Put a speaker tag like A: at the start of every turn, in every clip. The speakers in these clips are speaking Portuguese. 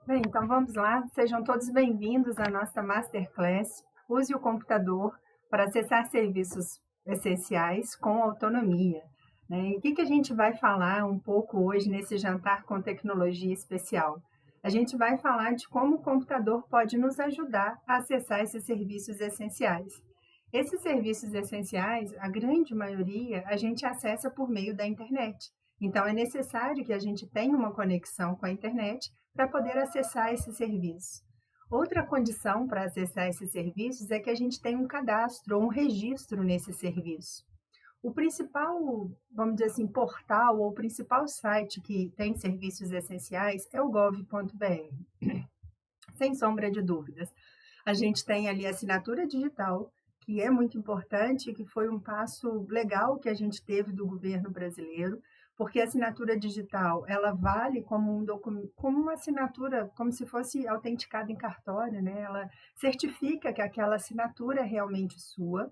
A: Bem, então vamos lá. Sejam todos bem-vindos à nossa Masterclass. Use o computador para acessar serviços essenciais com autonomia, né? E o que a gente vai falar um pouco hoje nesse jantar com tecnologia especial? A gente vai falar de como o computador pode nos ajudar a acessar esses serviços essenciais. Esses serviços essenciais, a grande maioria, a gente acessa por meio da internet. Então, é necessário que a gente tenha uma conexão com a internet para poder acessar esse serviço. Outra condição para acessar esses serviços é que a gente tenha um cadastro ou um registro nesse serviço. O principal, vamos dizer assim, portal ou o principal site que tem serviços essenciais é o gov.br, sem sombra de dúvidas. A gente tem ali a assinatura digital, que é muito importante, que foi um passo legal que a gente teve do governo brasileiro, porque a assinatura digital, ela vale como um documento, como uma assinatura, como se fosse autenticada em cartório, né? Ela certifica que aquela assinatura é realmente sua.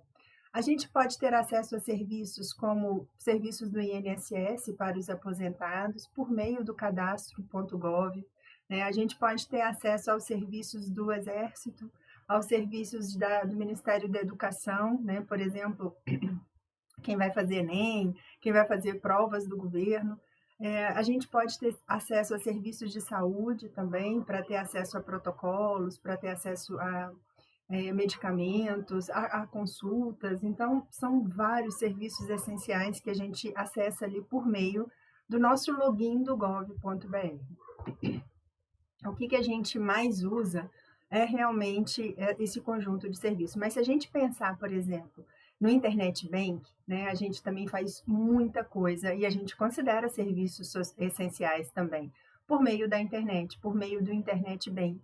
A: A gente pode ter acesso a serviços como serviços do INSS para os aposentados por meio do cadastro.gov, né? A gente pode ter acesso aos serviços do Exército, aos serviços do Ministério da Educação, né? Por exemplo, quem vai fazer Enem, quem vai fazer provas do governo. A gente pode ter acesso a serviços de saúde também, para ter acesso a protocolos, para ter acesso a medicamentos, a consultas. Então, são vários serviços essenciais que a gente acessa ali por meio do nosso login do gov.br. O que a gente mais usa é realmente esse conjunto de serviços. Mas se a gente pensar, por exemplo, no Internet Bank, né, a gente também faz muita coisa e a gente considera serviços essenciais também, por meio da internet, por meio do Internet Bank.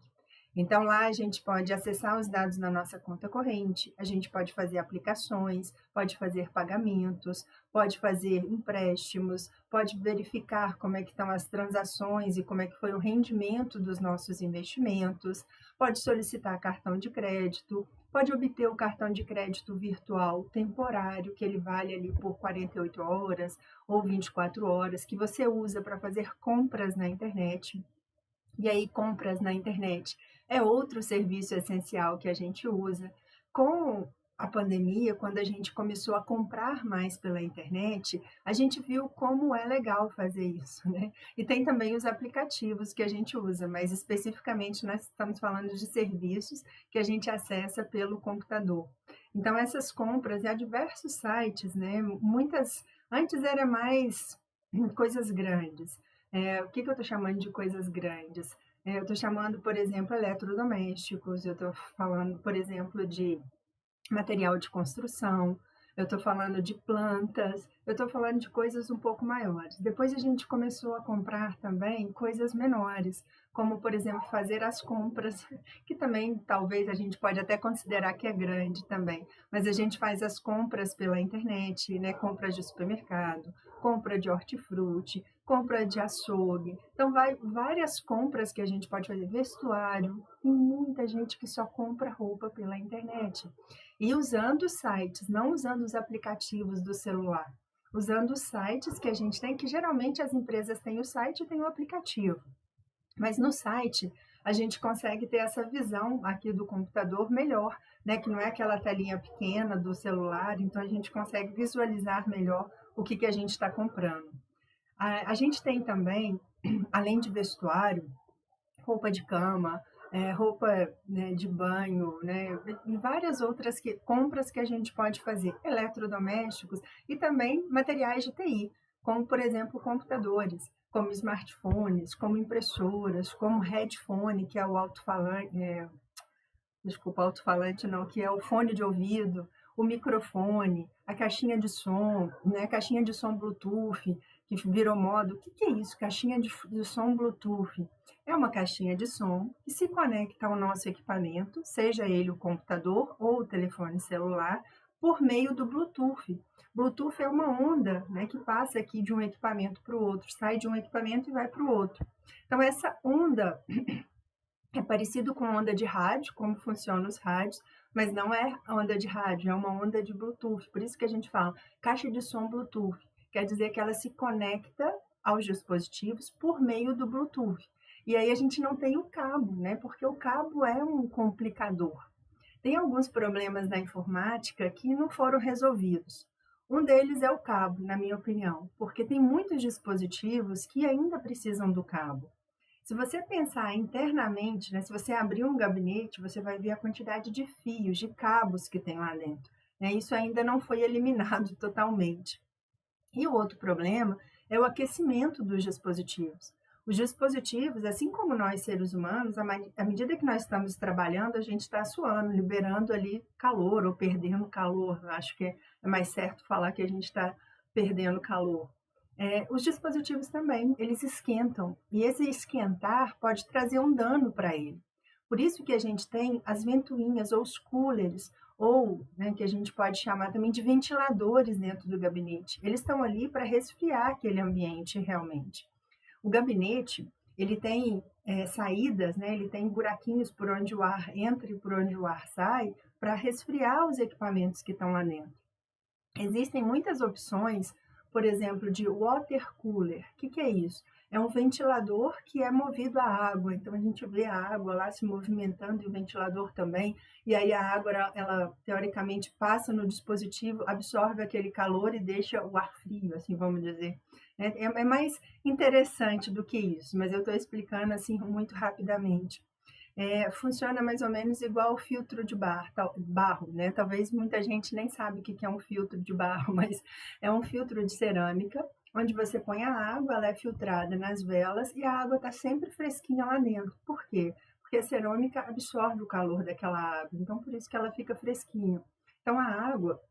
A: Então, lá a gente pode acessar os dados na nossa conta corrente, a gente pode fazer aplicações, pode fazer pagamentos, pode fazer empréstimos, pode verificar como é que estão as transações e como é que foi o rendimento dos nossos investimentos, pode solicitar cartão de crédito, pode obter o cartão de crédito virtual temporário, que ele vale ali por 48 horas ou 24 horas, que você usa para fazer compras na internet. E aí, compras na internet é outro serviço essencial que a gente usa. Com a pandemia, quando a gente começou a comprar mais pela internet, a gente viu como é legal fazer isso, né? E tem também os aplicativos que a gente usa, mas especificamente nós estamos falando de serviços que a gente acessa pelo computador. Então, essas compras, há diversos sites, né? Muitas, antes era mais coisas grandes. O que eu estou chamando de coisas grandes? Eu estou chamando, por exemplo, eletrodomésticos, eu estou falando, por exemplo, de material de construção, eu estou falando de plantas, eu estou falando de coisas um pouco maiores. Depois a gente começou a comprar também coisas menores, como, por exemplo, fazer as compras, que também talvez a gente pode até considerar que é grande também, mas a gente faz as compras pela internet, né? Compras de supermercado, compra de hortifruti, compra de açougue. Então, várias compras que a gente pode fazer, vestuário, e muita gente que só compra roupa pela internet. E usando os sites, não usando os aplicativos do celular, usando os sites que a gente tem, que geralmente as empresas têm o site e têm o aplicativo. Mas no site a gente consegue ter essa visão aqui do computador melhor, né? Que não é aquela telinha pequena do celular, então a gente consegue visualizar melhor o que a gente está comprando. A gente tem também, além de vestuário, roupa de cama, roupa, né, de banho, né, e várias outras compras que a gente pode fazer, eletrodomésticos e também materiais de TI, como, por exemplo, computadores, como smartphones, como impressoras, como headphone, que é o alto-falante, desculpa, alto-falante não, que é o fone de ouvido, o microfone, a caixinha de som, né, caixinha de som Bluetooth, que virou moda. O que é isso, caixinha de som Bluetooth? É uma caixinha de som que se conecta ao nosso equipamento, seja ele o computador ou o telefone celular, por meio do Bluetooth. Bluetooth é uma onda, né, que passa aqui de um equipamento para o outro, sai de um equipamento e vai para o outro. Então, essa onda é parecido com onda de rádio, como funcionam os rádios, mas não é onda de rádio, é uma onda de Bluetooth. Por isso que a gente fala caixa de som Bluetooth. Quer dizer que ela se conecta aos dispositivos por meio do Bluetooth. E aí a gente não tem o cabo, né? Porque o cabo é um complicador. Tem alguns problemas da informática que não foram resolvidos. Um deles é o cabo, na minha opinião, porque tem muitos dispositivos que ainda precisam do cabo. Se você pensar internamente, né, se você abrir um gabinete, você vai ver a quantidade de fios, de cabos que tem lá dentro, né? Isso ainda não foi eliminado totalmente. E o outro problema é o aquecimento dos dispositivos. Os dispositivos, assim como nós seres humanos, à medida que nós estamos trabalhando, a gente está suando, liberando ali calor ou perdendo calor. Eu acho que é mais certo falar que a gente está perdendo calor. Os dispositivos também, eles esquentam, e esse esquentar pode trazer um dano para ele. Por isso que a gente tem as ventoinhas ou os coolers, ou né, que a gente pode chamar também de ventiladores dentro do gabinete. Eles estão ali para resfriar aquele ambiente realmente. O gabinete, ele tem saídas, né, ele tem buraquinhos por onde o ar entra e por onde o ar sai, para resfriar os equipamentos que estão lá dentro. Existem muitas opções, por exemplo, de water cooler. O que é isso? É um ventilador que é movido a água. Então a gente vê a água lá se movimentando e o ventilador também. E aí a água, ela teoricamente passa no dispositivo, absorve aquele calor e deixa o ar frio, assim vamos dizer. É mais interessante do que isso, mas eu estou explicando assim muito rapidamente. Funciona mais ou menos igual o filtro de barro, né? Talvez muita gente nem sabe o que é um filtro de barro, mas é um filtro de cerâmica, onde você põe a água, ela é filtrada nas velas e a água está sempre fresquinha lá dentro. Por quê? Porque a cerâmica absorve o calor daquela água, então por isso que ela fica fresquinha. Então a água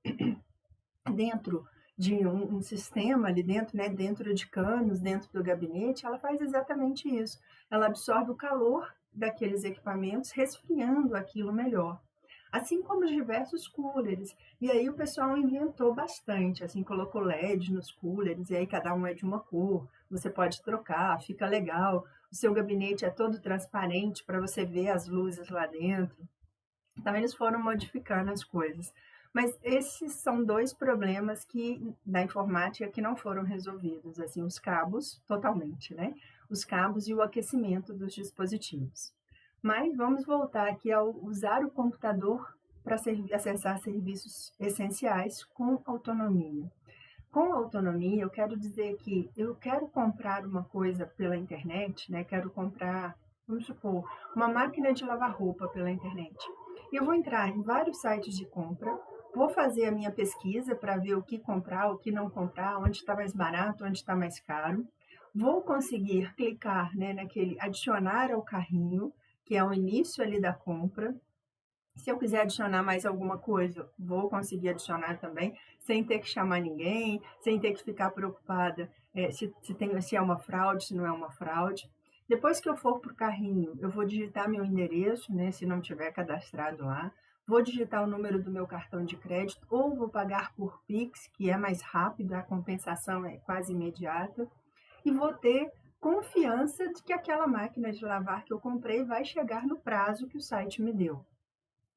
A: dentro de um sistema ali dentro, né, dentro de canos, dentro do gabinete, ela faz exatamente isso. Ela absorve o calor daqueles equipamentos, resfriando aquilo melhor. Assim como os diversos coolers. E aí o pessoal inventou bastante, assim, colocou LED nos coolers, e aí cada um é de uma cor, você pode trocar, fica legal. O seu gabinete é todo transparente para você ver as luzes lá dentro. Então eles foram modificando as coisas. Mas esses são dois problemas da informática que não foram resolvidos, assim, os cabos totalmente, né? Os cabos e o aquecimento dos dispositivos. Mas vamos voltar aqui ao usar o computador para acessar serviços essenciais com autonomia. Com autonomia, eu quero dizer que eu quero comprar uma coisa pela internet, né? Quero comprar, vamos supor, uma máquina de lavar roupa pela internet. Eu vou entrar em vários sites de compra, vou fazer a minha pesquisa para ver o que comprar, o que não comprar, onde está mais barato, onde está mais caro. Vou conseguir clicar, né, naquele adicionar ao carrinho, que é o início ali da compra. Se eu quiser adicionar mais alguma coisa, vou conseguir adicionar também, sem ter que chamar ninguém, sem ter que ficar preocupada se é uma fraude, se não é uma fraude. Depois que eu for para o carrinho, eu vou digitar meu endereço, né, se não tiver cadastrado lá, vou digitar o número do meu cartão de crédito ou vou pagar por Pix, que é mais rápido, a compensação é quase imediata, e vou ter confiança de que aquela máquina de lavar que eu comprei vai chegar no prazo que o site me deu.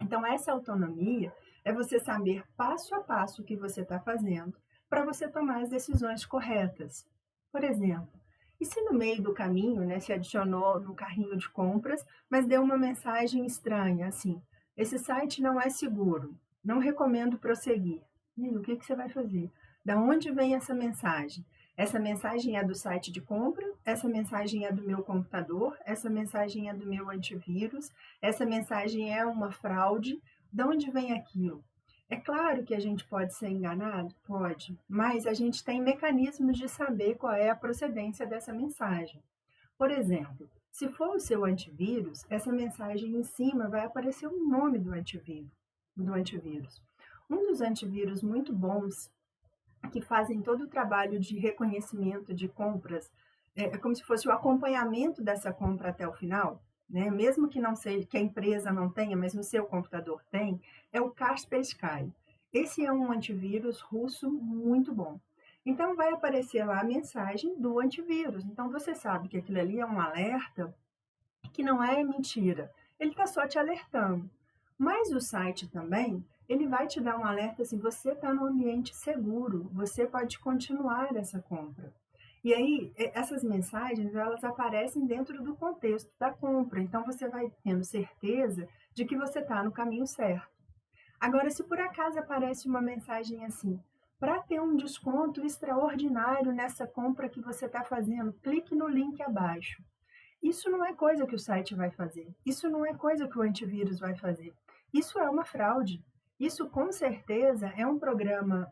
A: Então, essa autonomia é você saber passo a passo o que você está fazendo para você tomar as decisões corretas. Por exemplo, e se no meio do caminho, né, se adicionou no carrinho de compras, mas deu uma mensagem estranha, assim, esse site não é seguro, não recomendo prosseguir. E aí, o que você vai fazer? Da onde vem essa mensagem? Essa mensagem é do site de compra, essa mensagem é do meu computador, essa mensagem é do meu antivírus, essa mensagem é uma fraude. De onde vem aquilo? É claro que a gente pode ser enganado? Pode, mas a gente tem mecanismos de saber qual é a procedência dessa mensagem. Por exemplo, se for o seu antivírus, essa mensagem em cima vai aparecer o nome do antivírus. Um dos antivírus muito bons que fazem todo o trabalho de reconhecimento de compras, é como se fosse o acompanhamento dessa compra até o final, né? Mesmo que não seja, que a empresa não tenha, mas no seu computador tem, é o Kaspersky. Esse é um antivírus russo muito bom. Então vai aparecer lá a mensagem do antivírus. Então você sabe que aquilo ali é um alerta que não é mentira. Ele está só te alertando. Mas o site também, ele vai te dar um alerta assim, você está no ambiente seguro, você pode continuar essa compra. E aí, essas mensagens, elas aparecem dentro do contexto da compra, então você vai tendo certeza de que você está no caminho certo. Agora, se por acaso aparece uma mensagem assim, para ter um desconto extraordinário nessa compra que você está fazendo, clique no link abaixo. Isso não é coisa que o site vai fazer. Isso não é coisa que o antivírus vai fazer. Isso é uma fraude. Isso, com certeza, é um programa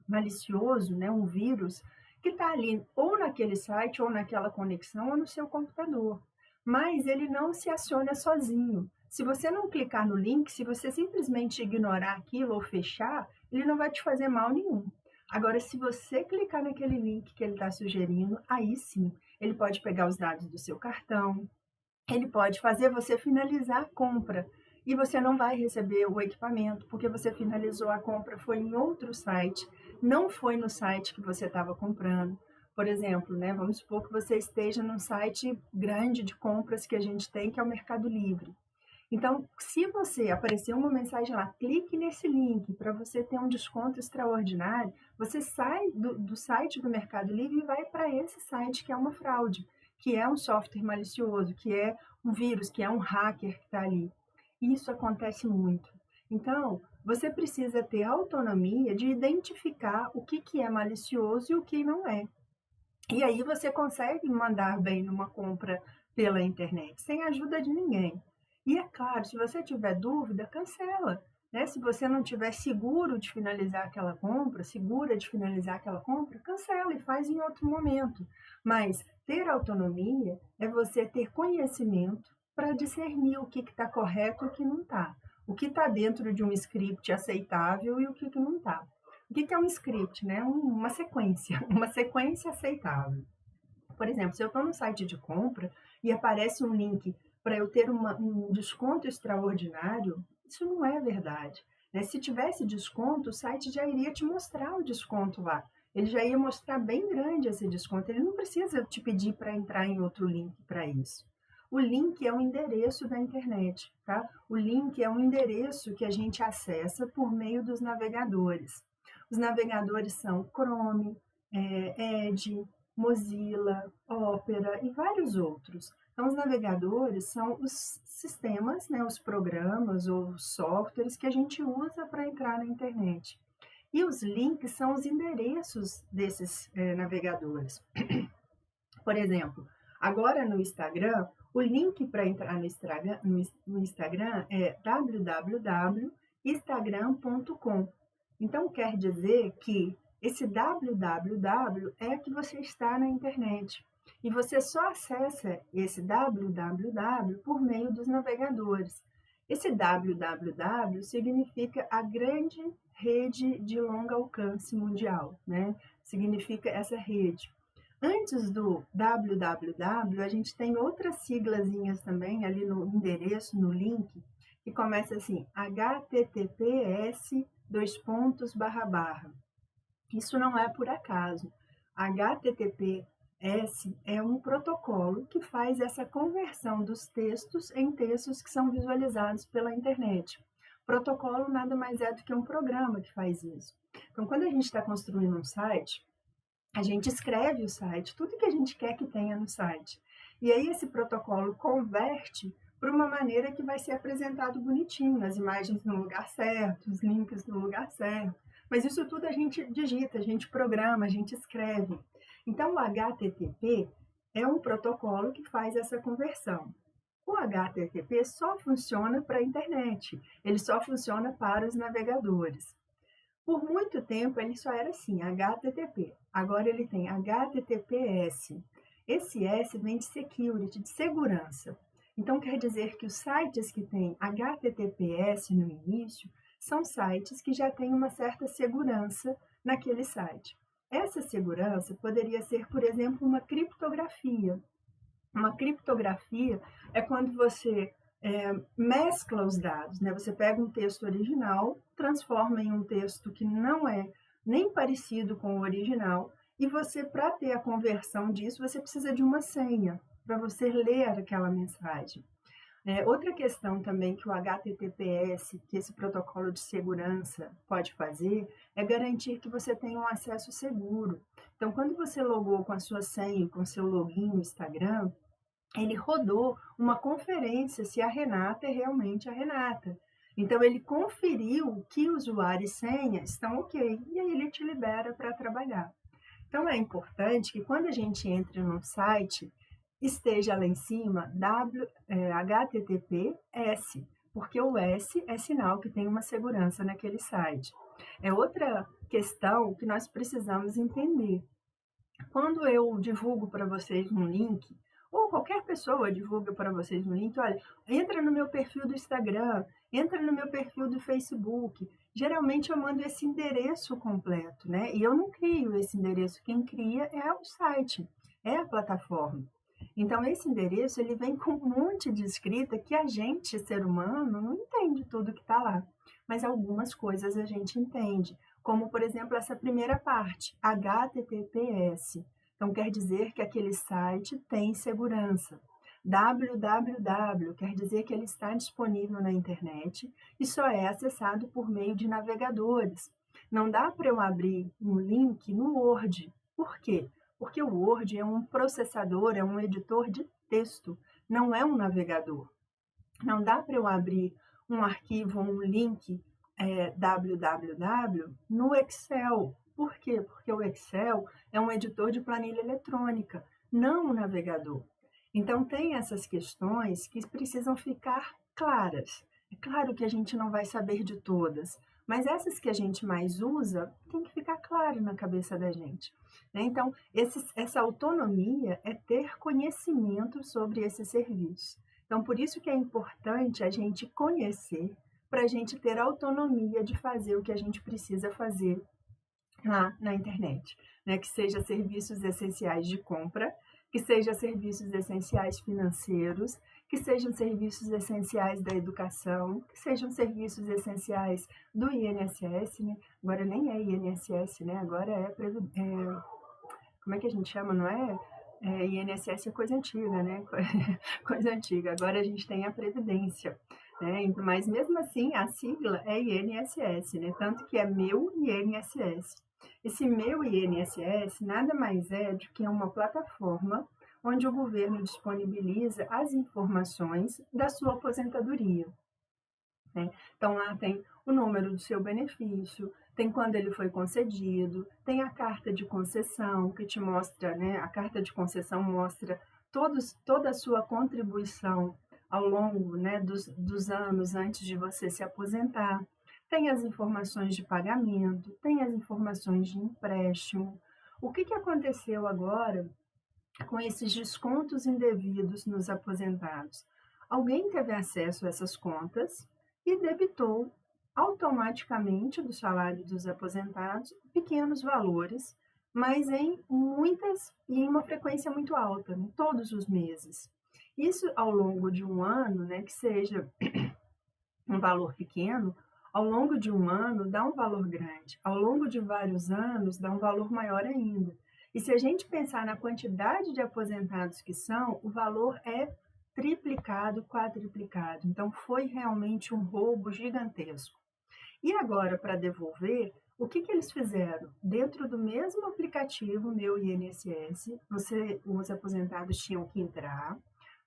A: malicioso, né? Um vírus, que está ali ou naquele site, ou naquela conexão, ou no seu computador. Mas ele não se aciona sozinho. Se você não clicar no link, se você simplesmente ignorar aquilo ou fechar, ele não vai te fazer mal nenhum. Agora, se você clicar naquele link que ele está sugerindo, aí sim, ele pode pegar os dados do seu cartão, ele pode fazer você finalizar a compra e você não vai receber o equipamento porque você finalizou a compra, foi em outro site, não foi no site que você estava comprando. Por exemplo, né, vamos supor que você esteja num site grande de compras que a gente tem, que é o Mercado Livre. Então, se você aparecer uma mensagem lá, clique nesse link para você ter um desconto extraordinário, você sai do site do Mercado Livre e vai para esse site que é uma fraude, que é um software malicioso, que é um vírus, que é um hacker que está ali. Isso acontece muito. Então, você precisa ter autonomia de identificar o que é malicioso e o que não é. E aí você consegue mandar bem numa compra pela internet, sem a ajuda de ninguém. E é claro, se você tiver dúvida, cancela. Né? Se você não tiver seguro de finalizar aquela compra, segura de finalizar aquela compra, cancela e faz em outro momento. Mas ter autonomia é você ter conhecimento para discernir o que está correto e o que não está. O que está dentro de um script aceitável e o que não está. O que é um script? Né? Uma sequência aceitável. Por exemplo, se eu estou no site de compra e aparece um link para eu ter um desconto extraordinário, isso não é verdade. Né? Se tivesse desconto, o site já iria te mostrar o desconto lá. Ele já ia mostrar bem grande esse desconto. Ele não precisa te pedir para entrar em outro link para isso. O link é o endereço da internet, tá? O link é um endereço que a gente acessa por meio dos navegadores. Os navegadores são Chrome, Edge, Mozilla, Opera e vários outros. Então, os navegadores são os sistemas, né, os programas ou os softwares que a gente usa para entrar na internet. E os links são os endereços desses navegadores. Por exemplo, agora no Instagram, o link para entrar no Instagram é www.instagram.com. Então, quer dizer que esse www é que você está na internet. E você só acessa esse www por meio dos navegadores. Esse www significa a grande rede de longo alcance mundial, né? Significa essa rede. Antes do www, a gente tem outras siglazinhas também ali no endereço, no link, que começa assim, https://. Isso não é por acaso. HTTPS é um protocolo que faz essa conversão dos textos em textos que são visualizados pela internet. Protocolo nada mais é do que um programa que faz isso. Então, quando a gente está construindo um site, a gente escreve o site, tudo que a gente quer que tenha no site. E aí esse protocolo converte para uma maneira que vai ser apresentado bonitinho, as imagens no lugar certo, os links no lugar certo. Mas isso tudo a gente digita, a gente programa, a gente escreve. Então, o HTTP é um protocolo que faz essa conversão. O HTTP só funciona para a internet, ele só funciona para os navegadores. Por muito tempo ele só era assim, HTTP. Agora ele tem HTTPS. Esse S vem de security, de segurança. Então quer dizer que os sites que têm HTTPS no início são sites que já têm uma certa segurança naquele site. Essa segurança poderia ser, por exemplo, uma criptografia. Uma criptografia é quando você mescla os dados, né? Você pega um texto original, transforma em um texto que não é nem parecido com o original, e você, para ter a conversão disso, você precisa de uma senha para você ler aquela mensagem. Outra questão também que o HTTPS, que esse protocolo de segurança pode fazer, é garantir que você tenha um acesso seguro. Então, quando você logou com a sua senha, com o seu login no Instagram, ele rodou uma conferência se a Renata é realmente a Renata. Então, ele conferiu que usuário e senha estão ok, e aí ele te libera para trabalhar. Então, é importante que quando a gente entre num site, esteja lá em cima HTTPS, porque o S é sinal que tem uma segurança naquele site. É outra questão que nós precisamos entender. Quando eu divulgo para vocês um link, ou qualquer pessoa divulga para vocês um link, olha, entra no meu perfil do Instagram, entra no meu perfil do Facebook. Geralmente eu mando esse endereço completo, né? E eu não crio esse endereço, quem cria é o site, é a plataforma. Então esse endereço ele vem com um monte de escrita que a gente, ser humano, não entende tudo que está lá, mas algumas coisas a gente entende, como por exemplo essa primeira parte, HTTPS. Então quer dizer que aquele site tem segurança. www quer dizer que ele está disponível na internet e só é acessado por meio de navegadores. Não dá para eu abrir um link no Word. Por quê? Porque o Word é um processador, é um editor de texto, não é um navegador. Não dá para eu abrir um arquivo, um link www no Excel. Por quê? Porque o Excel é um editor de planilha eletrônica, não um navegador. Então, tem essas questões que precisam ficar claras. É claro que a gente não vai saber de todas, mas essas que a gente mais usa tem que ficar claro na cabeça da gente. Né? Então, essa autonomia é ter conhecimento sobre esse serviço. Então, por isso que é importante a gente conhecer, para a gente ter autonomia de fazer o que a gente precisa fazer lá na internet, né? Que seja serviços essenciais de compra, que seja serviços essenciais financeiros, que sejam serviços essenciais da educação, que sejam serviços essenciais do INSS, né? Agora nem é INSS, né? Agora como é que a gente chama, não é? INSS é coisa antiga, né? Coisa antiga. Agora a gente tem a Previdência, né? Mas mesmo assim a sigla é INSS, né? Tanto que é meu INSS. Esse meu INSS nada mais é do que uma plataforma onde o governo disponibiliza as informações da sua aposentadoria. Né? Então, lá tem o número do seu benefício, tem quando ele foi concedido, tem a carta de concessão, que te mostra, né? A carta de concessão mostra toda a sua contribuição ao longo, né, dos anos antes de você se aposentar. Tem as informações de pagamento, tem as informações de empréstimo. O que aconteceu agora com esses descontos indevidos nos aposentados? Alguém teve acesso a essas contas e debitou automaticamente do salário dos aposentados pequenos valores, mas em uma frequência muito alta, né, todos os meses. Isso ao longo de um ano, né, que seja um valor pequeno, ao longo de um ano dá um valor grande, ao longo de vários anos dá um valor maior ainda. E se a gente pensar na quantidade de aposentados que são, o valor é triplicado, quadriplicado. Então, foi realmente um roubo gigantesco. E agora, para devolver, o que eles fizeram? Dentro do mesmo aplicativo, Meu INSS, os aposentados tinham que entrar,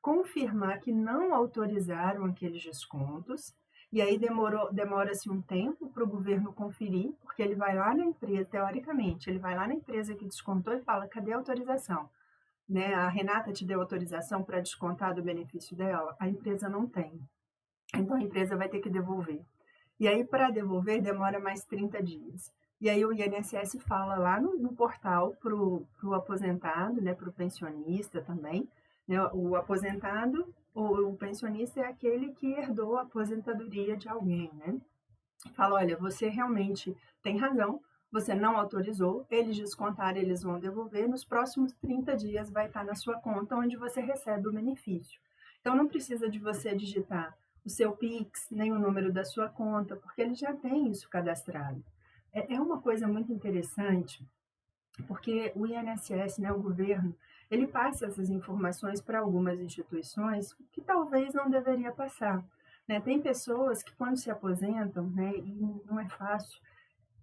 A: confirmar que não autorizaram aqueles descontos, e aí demora-se um tempo para o governo conferir, porque ele vai lá na empresa, teoricamente, ele vai lá na empresa que descontou e fala, cadê a autorização? Né? A Renata te deu autorização para descontar do benefício dela? A empresa não tem. Então, a empresa vai ter que devolver. E aí, para devolver, demora mais 30 dias. E aí, o INSS fala lá no portal para o aposentado, né, para o pensionista também. Né, o aposentado, ou o pensionista é aquele que herdou a aposentadoria de alguém, né? Fala, olha, você realmente tem razão, você não autorizou, eles descontaram, eles vão devolver, nos próximos 30 dias vai estar na sua conta onde você recebe o benefício. Então, não precisa de você digitar o seu Pix, nem o número da sua conta, porque eles já têm isso cadastrado. É uma coisa muito interessante, porque o INSS, né, o governo, ele passa essas informações para algumas instituições que talvez não deveria passar, né? Tem pessoas que quando se aposentam, né, e não é fácil,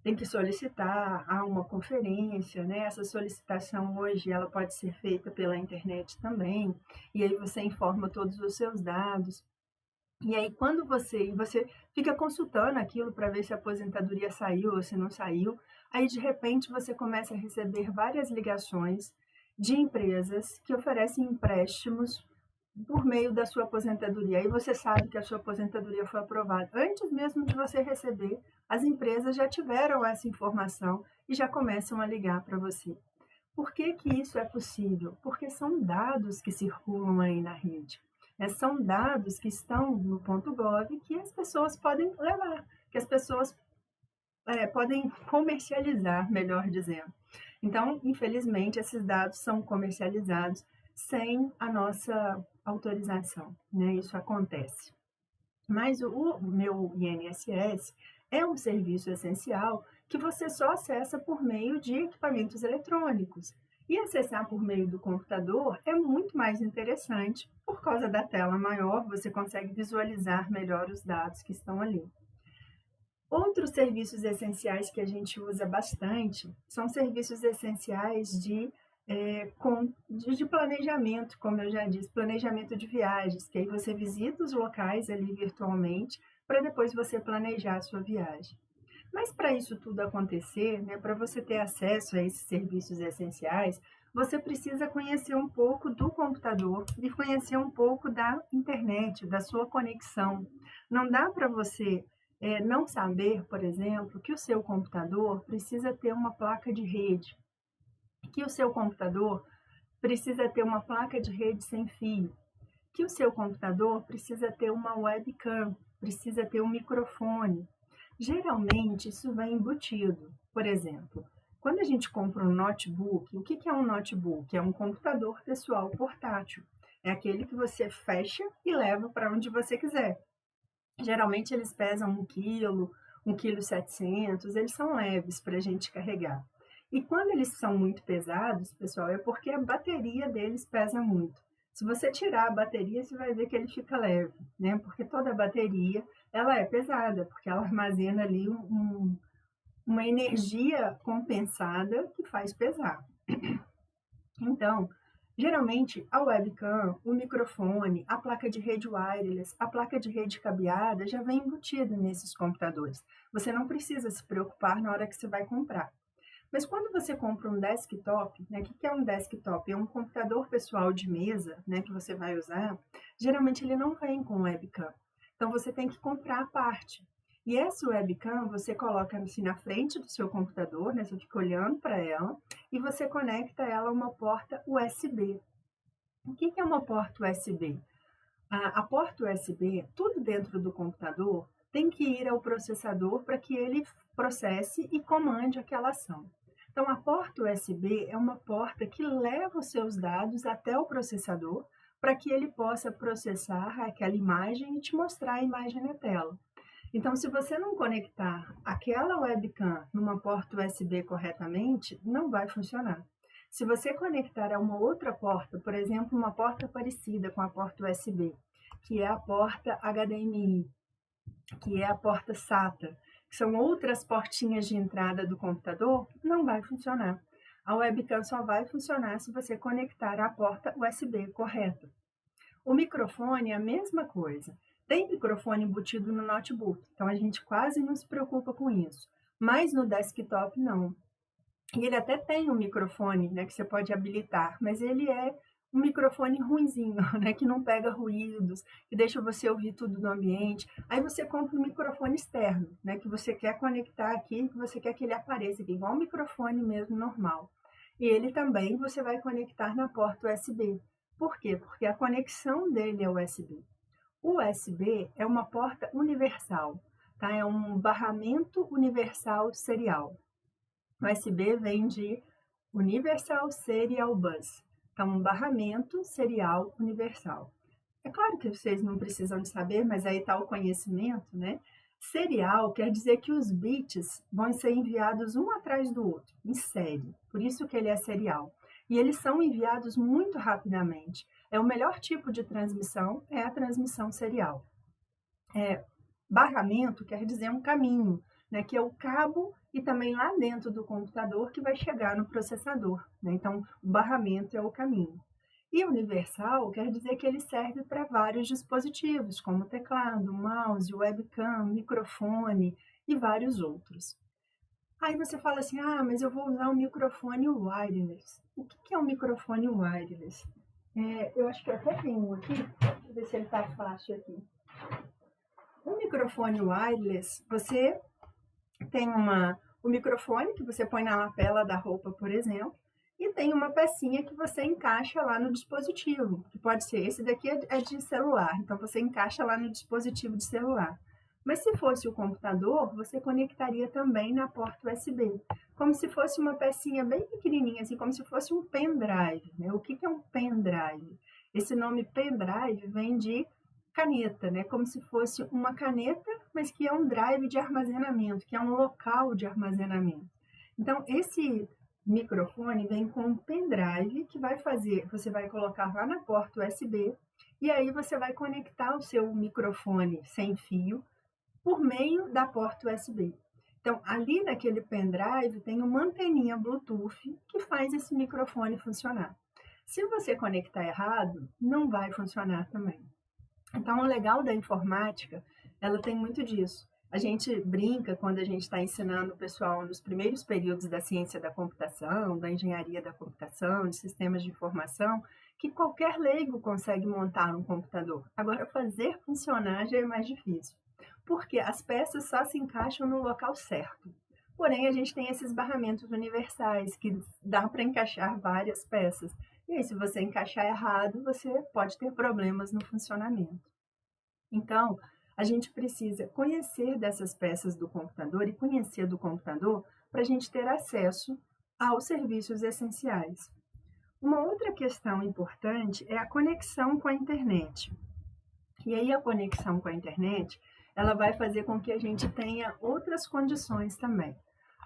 A: tem que solicitar a uma conferência, né? Essa solicitação hoje ela pode ser feita pela internet também, e aí você informa todos os seus dados. E aí quando você fica consultando aquilo para ver se a aposentadoria saiu ou se não saiu, aí de repente você começa a receber várias ligações de empresas que oferecem empréstimos por meio da sua aposentadoria. Aí você sabe que a sua aposentadoria foi aprovada. Antes mesmo de você receber, as empresas já tiveram essa informação e já começam a ligar para você. Por que que isso é possível? Porque são dados que circulam aí na rede. São dados que estão no ponto .gov que as pessoas podem levar, que as pessoas podem comercializar, melhor dizendo. Então, infelizmente, esses dados são comercializados sem a nossa autorização, né? Isso acontece. Mas o meu INSS é um serviço essencial que você só acessa por meio de equipamentos eletrônicos. E acessar por meio do computador é muito mais interessante, por causa da tela maior, você consegue visualizar melhor os dados que estão ali. Outros serviços essenciais que a gente usa bastante são serviços essenciais de planejamento, como eu já disse, planejamento de viagens, que aí você visita os locais ali virtualmente para depois você planejar a sua viagem. Mas para isso tudo acontecer, né, para você ter acesso a esses serviços essenciais, você precisa conhecer um pouco do computador e conhecer um pouco da internet, da sua conexão. Não dá para você não saber, por exemplo, que o seu computador precisa ter uma placa de rede, que o seu computador precisa ter uma placa de rede sem fio, que o seu computador precisa ter uma webcam, precisa ter um microfone. Geralmente isso vem embutido. Por exemplo, quando a gente compra um notebook, o que é um notebook? É um computador pessoal portátil. É aquele que você fecha e leva para onde você quiser. Geralmente eles pesam 1 quilo, 1,7 kg, eles são leves para a gente carregar. E quando eles são muito pesados, pessoal, é porque a bateria deles pesa muito. Se você tirar a bateria, você vai ver que ele fica leve, né? Porque toda bateria, ela é pesada, porque ela armazena ali uma energia compensada que faz pesar. Então, geralmente, a webcam, o microfone, a placa de rede wireless, a placa de rede cabeada já vem embutida nesses computadores. Você não precisa se preocupar na hora que você vai comprar. Mas quando você compra um desktop, né, o que é um desktop? É um computador pessoal de mesa, né, que você vai usar. Geralmente ele não vem com webcam. Então você tem que comprar a parte. E essa webcam você coloca assim na frente do seu computador, né, você fica olhando para ela e você conecta ela a uma porta USB. O que é uma porta USB? A porta USB, tudo dentro do computador, tem que ir ao processador para que ele processe e comande aquela ação. Então, a porta USB é uma porta que leva os seus dados até o processador para que ele possa processar aquela imagem e te mostrar a imagem na tela. Então, se você não conectar aquela webcam numa porta USB corretamente, não vai funcionar. Se você conectar a uma outra porta, por exemplo, uma porta parecida com a porta USB, que é a porta HDMI, que é a porta SATA, que são outras portinhas de entrada do computador, não vai funcionar. A webcam só vai funcionar se você conectar a porta USB correta. O microfone é a mesma coisa. Tem microfone embutido no notebook, então a gente quase não se preocupa com isso. Mas no desktop não. E ele até tem um microfone, né, que você pode habilitar, mas ele é um microfone ruinzinho, né, que não pega ruídos, que deixa você ouvir tudo do ambiente. Aí você compra um microfone externo, né, que você quer conectar aqui, que você quer que ele apareça aqui, igual um microfone mesmo normal. E ele também você vai conectar na porta USB. Por quê? Porque a conexão dele é USB. O USB é uma porta universal, tá? É um barramento universal serial. O USB vem de Universal Serial Bus, então um barramento serial universal. É claro que vocês não precisam de saber, mas aí está o conhecimento, né? Serial quer dizer que os bits vão ser enviados um atrás do outro, em série, por isso que ele é serial. e eles são enviados muito rapidamente. O melhor tipo de transmissão é a transmissão serial. Barramento quer dizer um caminho, né, que é o cabo e também lá dentro do computador que vai chegar no processador, né? Então, o barramento é o caminho. E universal quer dizer que ele serve para vários dispositivos, como teclado, mouse, webcam, microfone e vários outros. Aí você fala assim, mas eu vou usar um microfone wireless. O que é um microfone wireless? Eu acho que eu até tenho um aqui, deixa eu ver se ele está fácil aqui. Um microfone wireless, você tem o microfone que você põe na lapela da roupa, por exemplo, e tem uma pecinha que você encaixa lá no dispositivo, que pode ser, esse daqui é de celular, então você encaixa lá no dispositivo de celular. Mas se fosse o computador, você conectaria também na porta USB, como se fosse uma pecinha bem pequenininha, assim, como se fosse um pendrive, né? O que é um pendrive? Esse nome pendrive vem de caneta, né? Como se fosse uma caneta, mas que é um drive de armazenamento, que é um local de armazenamento. Então, esse microfone vem com um pendrive que você vai colocar lá na porta USB e aí você vai conectar o seu microfone sem fio por meio da porta USB. Então, ali naquele pendrive tem uma anteninha Bluetooth que faz esse microfone funcionar. Se você conectar errado, não vai funcionar também. Então, o legal da informática, ela tem muito disso. A gente brinca quando a gente está ensinando o pessoal nos primeiros períodos da ciência da computação, da engenharia da computação, de sistemas de informação, que qualquer leigo consegue montar um computador. Agora, fazer funcionar já é mais difícil, porque as peças só se encaixam no local certo. Porém, a gente tem esses barramentos universais, que dá para encaixar várias peças. E aí, se você encaixar errado, você pode ter problemas no funcionamento. Então, a gente precisa conhecer dessas peças do computador e conhecer do computador para a gente ter acesso aos serviços essenciais. Uma outra questão importante é a conexão com a internet. E aí, a conexão com a internet, ela vai fazer com que a gente tenha outras condições também.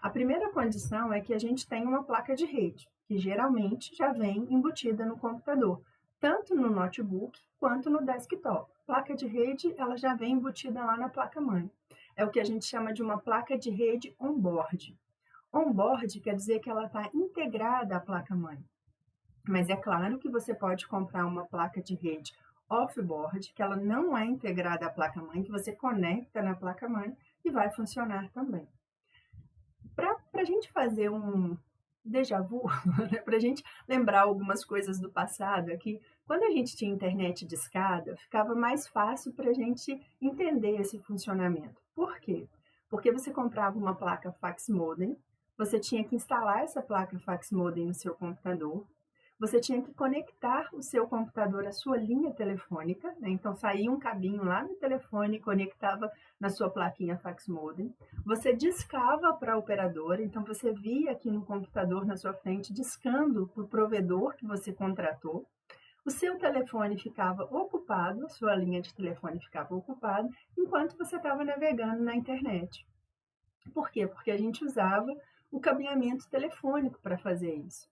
A: A primeira condição é que a gente tenha uma placa de rede, que geralmente já vem embutida no computador, tanto no notebook quanto no desktop. Placa de rede, ela já vem embutida lá na placa-mãe. É o que a gente chama de uma placa de rede on-board. On-board quer dizer que ela está integrada à placa-mãe. Mas é claro que você pode comprar uma placa de rede off-board, que ela não é integrada à placa-mãe, que você conecta na placa-mãe e vai funcionar também. Para a gente fazer um déjà vu, para a gente lembrar algumas coisas do passado aqui, quando a gente tinha internet de escada, ficava mais fácil para a gente entender esse funcionamento. Por quê? Porque você comprava uma placa fax modem, você tinha que instalar essa placa fax modem no seu computador, você tinha que conectar o seu computador à sua linha telefônica, né? Então saía um cabinho lá no telefone e conectava na sua plaquinha fax modem. Você discava para a operadora, então você via aqui no computador na sua frente discando para o provedor que você contratou. O seu telefone ficava ocupado, a sua linha de telefone ficava ocupada, enquanto você estava navegando na internet. Por quê? Porque a gente usava o cabeamento telefônico para fazer isso.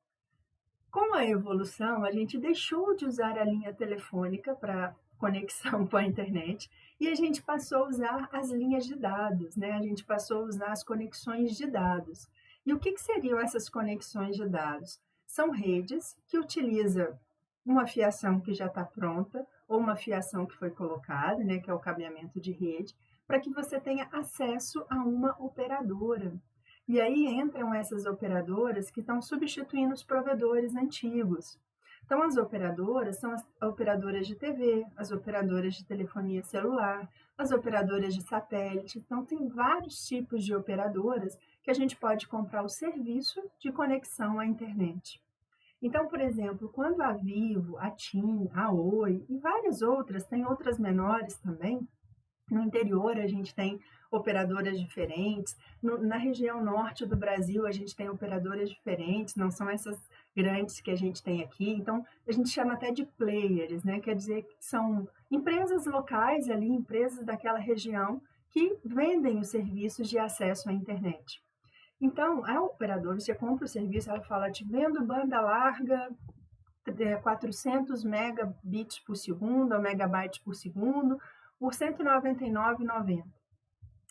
A: Com a evolução, a gente deixou de usar a linha telefônica para conexão com a internet e a gente passou a usar as linhas de dados, né? A gente passou a usar as conexões de dados. E o que seriam essas conexões de dados? São redes que utilizam uma fiação que já está pronta ou uma fiação que foi colocada, né? Que é o cabeamento de rede, para que você tenha acesso a uma operadora. E aí entram essas operadoras que estão substituindo os provedores antigos. Então, as operadoras são as operadoras de TV, as operadoras de telefonia celular, as operadoras de satélite. Então, tem vários tipos de operadoras que a gente pode comprar o serviço de conexão à internet. Então, por exemplo, quando a Vivo, a TIM, a Oi e várias outras, tem outras menores também, no interior a gente tem operadoras diferentes, na região norte do Brasil a gente tem operadoras diferentes, não são essas grandes que a gente tem aqui, então a gente chama até de players, né? Quer dizer que são empresas locais ali, empresas daquela região que vendem os serviços de acesso à internet. Então, a operadora, você compra o serviço, ela fala, te vendo banda larga, 400 megabits por segundo, ou megabytes por segundo, por R$ 199,90.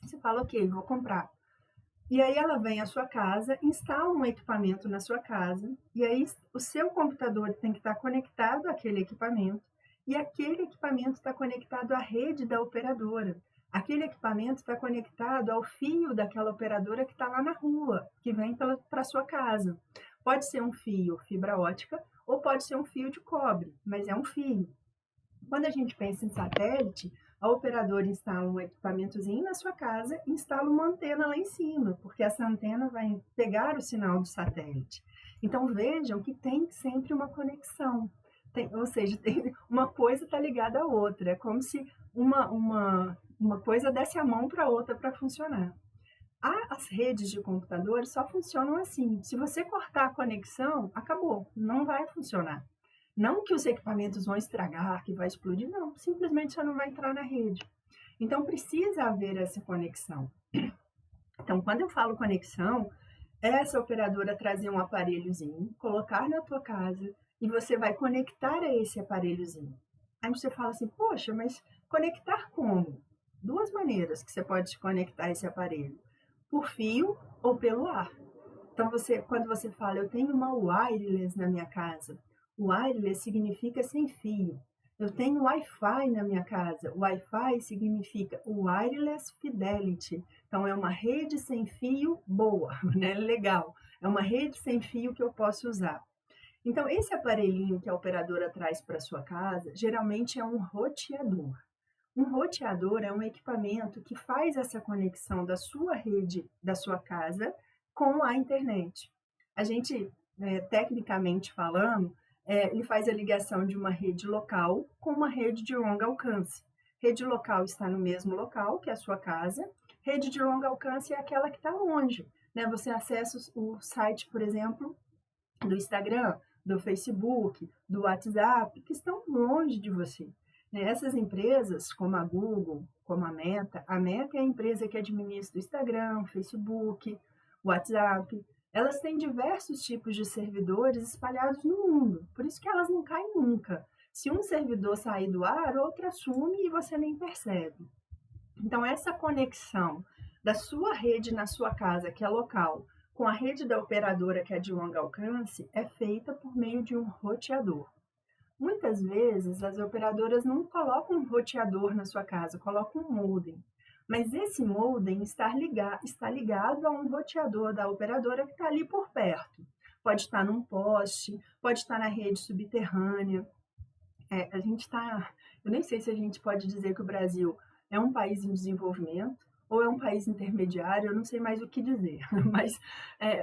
A: Você fala, ok, vou comprar. E aí ela vem à sua casa, instala um equipamento na sua casa, e aí o seu computador tem que estar conectado àquele equipamento, e aquele equipamento está conectado à rede da operadora. Aquele equipamento está conectado ao fio daquela operadora que está lá na rua, que vem para a sua casa. Pode ser um fio fibra ótica ou pode ser um fio de cobre, mas é um fio. Quando a gente pensa em satélite, a operadora instala um equipamentozinho na sua casa e instala uma antena lá em cima, porque essa antena vai pegar o sinal do satélite. Então vejam que tem sempre uma conexão. Ou seja, uma coisa está ligada à outra. É como se uma coisa desse a mão para a outra para funcionar. As redes de computadores só funcionam assim. Se você cortar a conexão, acabou, não vai funcionar. Não que os equipamentos vão estragar, que vai explodir, não. Simplesmente você não vai entrar na rede. Então, precisa haver essa conexão. Então, quando eu falo conexão, é essa operadora trazer um aparelhozinho, colocar na tua casa e você vai conectar a esse aparelhozinho. Aí você fala assim, poxa, mas conectar como? Duas maneiras que você pode conectar esse aparelho. Por fio ou pelo ar. Então, quando você fala, eu tenho uma wireless na minha casa, wireless significa sem fio. Eu tenho Wi-Fi na minha casa. Wi-Fi significa Wireless Fidelity. Então, é uma rede sem fio boa, né? Legal. É uma rede sem fio que eu posso usar. Então, esse aparelhinho que a operadora traz para sua casa, geralmente é um roteador. Um roteador é um equipamento que faz essa conexão da sua rede, da sua casa, com a internet. A gente, tecnicamente falando, ele faz a ligação de uma rede local com uma rede de longo alcance. Rede local está no mesmo local que a sua casa. Rede de longo alcance é aquela que está longe, né? Você acessa o site, por exemplo, do Instagram, do Facebook, do WhatsApp, que estão longe de você. Essas empresas, como a Google, como a Meta é a empresa que administra o Instagram, o Facebook, o WhatsApp. Elas têm diversos tipos de servidores espalhados no mundo, por isso que elas não caem nunca. Se um servidor sair do ar, outro assume e você nem percebe. Então, essa conexão da sua rede na sua casa, que é local, com a rede da operadora, que é de longo alcance, é feita por meio de um roteador. Muitas vezes, as operadoras não colocam um roteador na sua casa, colocam um modem. Mas esse modem está ligado a um roteador da operadora que está ali por perto. Pode estar num poste, pode estar na rede subterrânea. Eu nem sei se a gente pode dizer que o Brasil é um país em desenvolvimento ou é um país intermediário, eu não sei mais o que dizer. Mas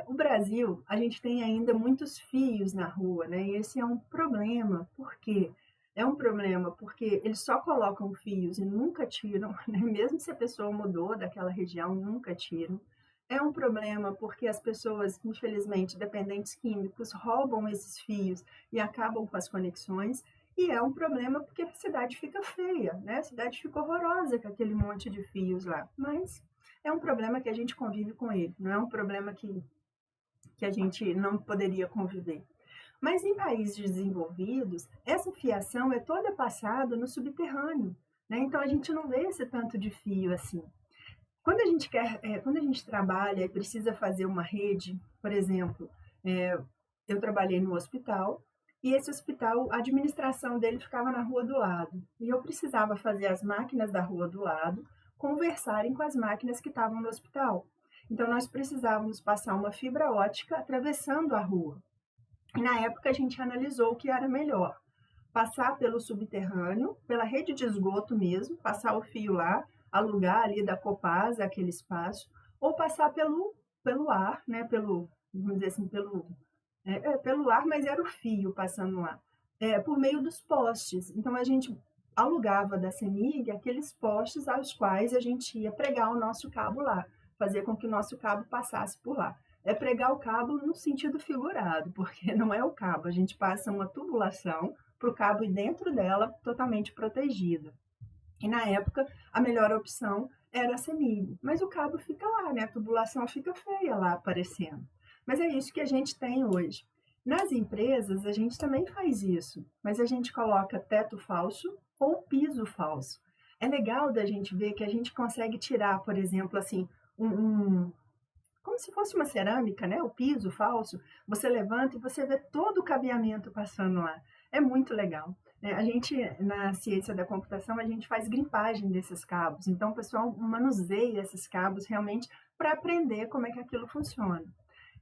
A: o Brasil, a gente tem ainda muitos fios na rua, né? E esse é um problema. Por quê? É um problema porque eles só colocam fios e nunca tiram, né? Mesmo se a pessoa mudou daquela região, nunca tiram. É um problema porque as pessoas, infelizmente, dependentes químicos, roubam esses fios e acabam com as conexões. E é um problema porque a cidade fica feia, né? A cidade fica horrorosa com aquele monte de fios lá. Mas é um problema que a gente convive com ele, não é um problema que a gente não poderia conviver. Mas em países desenvolvidos, essa fiação é toda passada no subterrâneo, né? Então a gente não vê esse tanto de fio assim. Quando a gente trabalha e precisa fazer uma rede, por exemplo, eu trabalhei no hospital e esse hospital, a administração dele ficava na rua do lado. E eu precisava fazer as máquinas da rua do lado conversarem com as máquinas que estavam no hospital. Então, nós precisávamos passar uma fibra ótica atravessando a rua. E na época a gente analisou o que era melhor. Passar pelo subterrâneo, pela rede de esgoto mesmo, passar o fio lá, alugar ali da Copasa aquele espaço, ou passar pelo ar, né? Vamos dizer assim, pelo ar, mas era o fio passando lá, por meio dos postes. Então a gente alugava da CEMIG aqueles postes aos quais a gente ia pregar o nosso cabo lá, fazer com que o nosso cabo passasse por lá. É pregar o cabo no sentido figurado, porque não é o cabo, a gente passa uma tubulação para o cabo ir dentro dela totalmente protegido. E na época, a melhor opção era semig, mas o cabo fica lá, né? A tubulação fica feia lá aparecendo. Mas é isso que a gente tem hoje. Nas empresas, a gente também faz isso, mas a gente coloca teto falso ou piso falso. É legal da gente ver que a gente consegue tirar, por exemplo, assim, um, um- como se fosse uma cerâmica, né? O piso falso, você levanta e você vê todo o cabeamento passando lá. É muito legal. Né? A gente, na ciência da computação, a gente faz gripagem desses cabos. Então, o pessoal manuseia esses cabos realmente para aprender como é que aquilo funciona.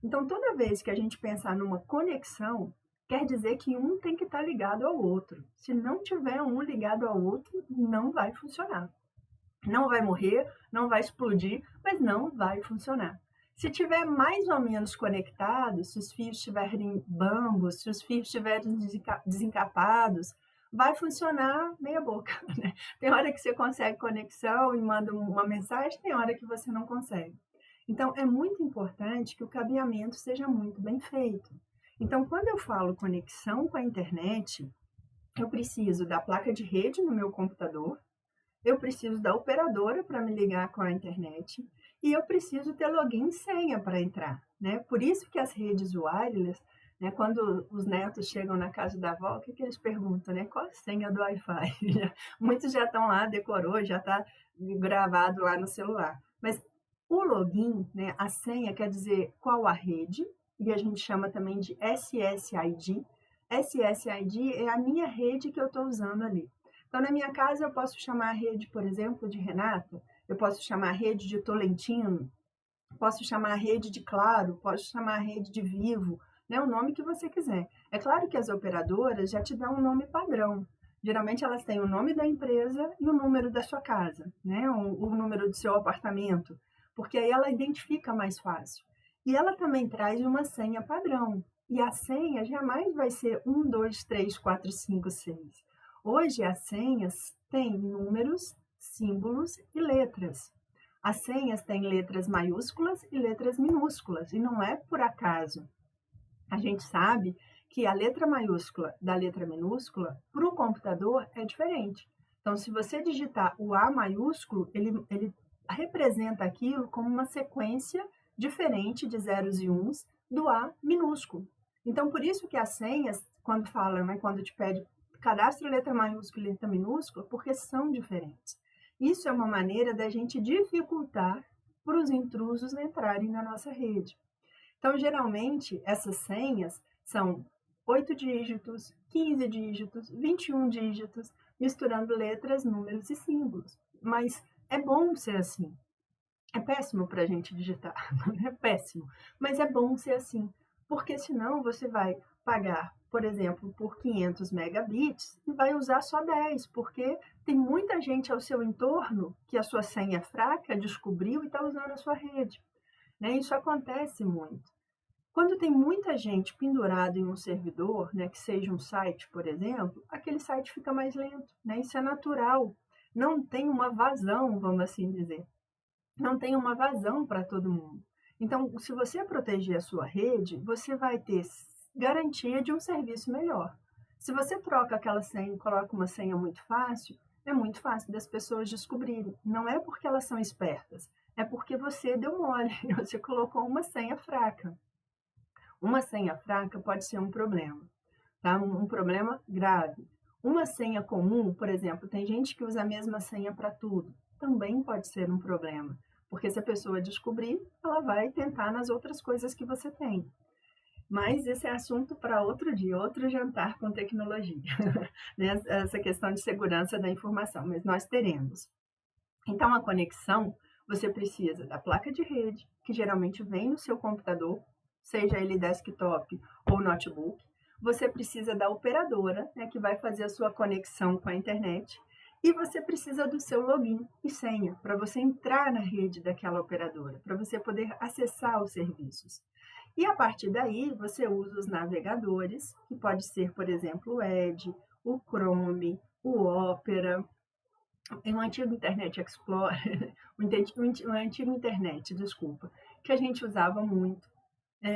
A: Então, toda vez que a gente pensar numa conexão, quer dizer que um tem que estar ligado ao outro. Se não tiver um ligado ao outro, não vai funcionar. Não vai morrer, não vai explodir, mas não vai funcionar. Se tiver mais ou menos conectado, se os fios estiverem bambos, se os fios estiverem desencapados, vai funcionar meia boca, né? Tem hora que você consegue conexão e manda uma mensagem, tem hora que você não consegue. Então, é muito importante que o cabeamento seja muito bem feito. Então, quando eu falo conexão com a internet, eu preciso da placa de rede no meu computador, eu preciso da operadora para me ligar com a internet e eu preciso ter login e senha para entrar, né? Por isso que as redes wireless, né, quando os netos chegam na casa da avó, o que, que eles perguntam, né? Qual a senha do Wi-Fi? Muitos já estão lá, decorou, já está gravado lá no celular. Mas o login, né, a senha quer dizer qual a rede, e a gente chama também de SSID. SSID é a minha rede que eu estou usando ali. Então, na minha casa, eu posso chamar a rede, por exemplo, de Renata, eu posso chamar a rede de Tolentino, posso chamar a rede de Claro, posso chamar a rede de Vivo, né, o nome que você quiser. É claro que as operadoras já te dão um nome padrão. Geralmente elas têm o nome da empresa e o número da sua casa, né, o número do seu apartamento, porque aí ela identifica mais fácil. E ela também traz uma senha padrão. E a senha jamais vai ser 1, 2, 3, 4, 5, 6. Hoje as senhas têm números, símbolos e letras. As senhas têm letras maiúsculas e letras minúsculas, e não é por acaso. A gente sabe que a letra maiúscula da letra minúscula para o computador é diferente. Então, se você digitar o A maiúsculo, ele representa aquilo como uma sequência diferente de zeros e uns do A minúsculo. Então, por isso que as senhas, quando fala, né, quando te pede cadastre letra maiúscula e letra minúscula, porque são diferentes. Isso é uma maneira da gente dificultar para os intrusos entrarem na nossa rede. Então, geralmente, essas senhas são 8 dígitos, 15 dígitos, 21 dígitos, misturando letras, números e símbolos. Mas é bom ser assim. É péssimo para a gente digitar, é péssimo, mas é bom ser assim, porque senão você vai pagar, por exemplo, por 500 megabits e vai usar só 10, porque tem muita gente ao seu entorno que a sua senha é fraca descobriu e está usando a sua rede. Né? Isso acontece muito. Quando tem muita gente pendurada em um servidor, né, que seja um site, por exemplo, aquele site fica mais lento. Né? Isso é natural. Não tem uma vazão, vamos assim dizer. Não tem uma vazão para todo mundo. Então, se você proteger a sua rede, você vai ter garantia de um serviço melhor. Se você troca aquela senha e coloca uma senha muito fácil, é muito fácil das pessoas descobrirem. Não é porque elas são espertas, é porque você deu mole, você colocou uma senha fraca. Uma senha fraca pode ser um problema, tá? Um problema grave. Uma senha comum, por exemplo, tem gente que usa a mesma senha para tudo, também pode ser um problema, porque se a pessoa descobrir, ela vai tentar nas outras coisas que você tem. Mas esse é assunto para outro dia, outro jantar com tecnologia, né? Essa questão de segurança da informação, mas nós teremos. Então, a conexão, você precisa da placa de rede, que geralmente vem no seu computador, seja ele desktop ou notebook. Você precisa da operadora, né, que vai fazer a sua conexão com a internet. E você precisa do seu login e senha para você entrar na rede daquela operadora, para você poder acessar os serviços. E a partir daí, você usa os navegadores, que pode ser, por exemplo, o Edge, o Chrome, o Opera, um antigo Internet Explorer, um antigo Internet, desculpa, que a gente usava muito,